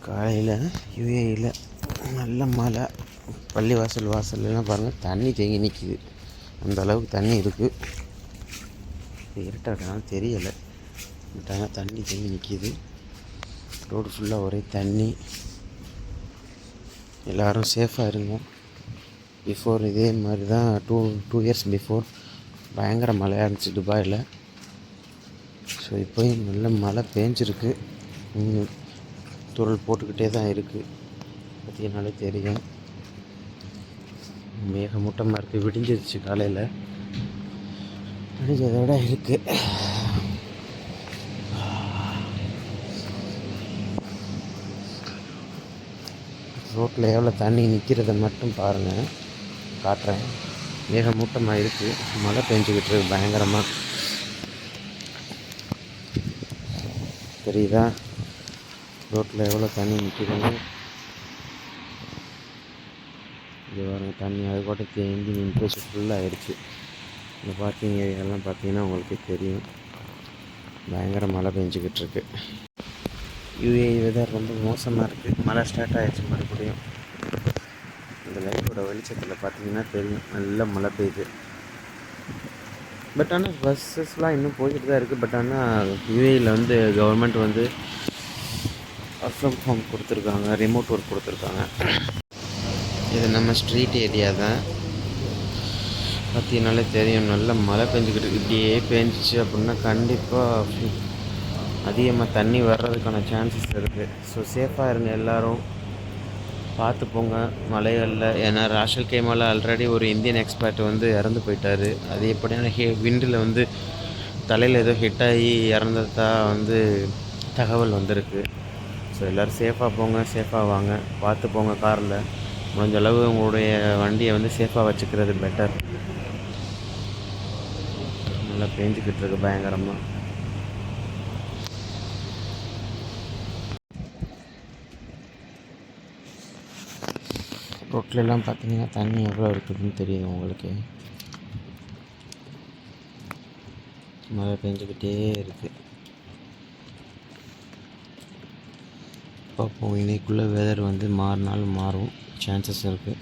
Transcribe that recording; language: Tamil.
காலையில் யுஏஇயில் நல்ல மழை. பள்ளிவாசல் வாசல்லாம் பாருங்கள், தண்ணி தேங்கி நிற்கிது. அந்த அளவுக்கு தண்ணி இருக்குது. இருட்டாக இருக்கனால தெரியலை, பட் ஆனால் தண்ணி தேங்கி நிற்கிது. ரோடு ஃபுல்லாக ஒரே தண்ணி. எல்லோரும் சேஃபாக இருங்க. பிஃபோர் இதே மாதிரி தான் டூ இயர்ஸ் பிஃபோர் பயங்கர மழையாக இருந்துச்சு துபாயில். ஸோ இப்போயும் நல்ல மழை பேஞ்சிருக்கு. துரல் போட்டுக்கிட்டே தான் இருக்குது. பார்த்தீங்கனாலே தெரியும், மேகமூட்டமாக இருக்குது. விடிஞ்சிருச்சு, காலையில் விடிஞ்சதோட இருக்குது. ரோட்டில் எவ்வளோ தண்ணி நிற்கிறத மட்டும் பாருங்கள், காட்டுறேன். மேகமூட்டமாக இருக்குது, மழை பெஞ்சிக்கிட்டு இருக்கு பயங்கரமாக. தெரியுதா ரோட்டில் எவ்வளோ தண்ணி நிற்கிதுன்னு? இது வர தண்ணி அது கூட தேங்கி நின்று ஃபுல்லாக ஆயிடுச்சு. இந்த பார்க்கிங் ஏரியாலாம் பார்த்தீங்கன்னா உங்களுக்கே தெரியும், பயங்கர மழை பெஞ்சிக்கிட்டு இருக்கு. யுஏஇ வெதர் ரொம்ப மோசமாக இருக்குது. மழை ஸ்டார்ட் ஆகிடுச்சு மறுபடியும். இந்த லைட்டோட வெளிச்சத்தில் பார்த்தீங்கன்னா தெரியும், நல்ல மழை பெய்யுது. பட் ஆனால் பஸ்ஸஸ்லாம் இன்னும் போய்கிட்டு தான் இருக்குது. பட் ஆனால் யுஏஇயில் வந்து கவர்மெண்ட் வந்து ஒர்க் ஃப்ரம் ஹோம் கொடுத்துருக்காங்க, ரிமோட் ஒர்க் கொடுத்துருக்காங்க. இது நம்ம ஸ்ட்ரீட் ஏரியா தான். பார்த்தீங்கனாலே தெரியும், நல்ல மழை பெஞ்சிக்கிட்டு இருக்குது. இப்படியே பெஞ்சிச்சு அப்படின்னா கண்டிப்பாக அதிகமாக தண்ணி வர்றதுக்கான சான்சஸ் இருக்குது. ஸோ சேஃபாக இருங்க எல்லோரும், பார்த்து போங்க மலைகளில். ஏன்னா ராஷல் கேமாவில் ஆல்ரெடி ஒரு இந்தியன் எக்ஸ்பர்ட் வந்து இறந்து போயிட்டார். அது எப்படியான விண்டில் வந்து தலையில் ஏதோ ஹிட் ஆகி இறந்ததா வந்து தகவல் வந்திருக்கு. ஸோ எல்லோரும் சேஃபாக போங்க, சேஃபாக வாங்க, பார்த்து போங்க. காரில் முடிஞ்ச அளவு உங்களுடைய வண்டியை வந்து சேஃபாக வச்சுக்கிறது பெட்டர். நல்லா பேஞ்சிக்கிட்டு இருக்கு பயங்கரமாக. ரோட்லெலாம் பார்த்தீங்கன்னா தண்ணி எவ்வளோ இருக்குதுன்னு தெரியும் உங்களுக்கு. மழை பெஞ்சிக்கிட்டே இருக்குது. பார்ப்போம், இன்னைக்குள்ளே வெதர் வந்து மாறினாலும் மாறும் சான்சஸ் இருக்குது.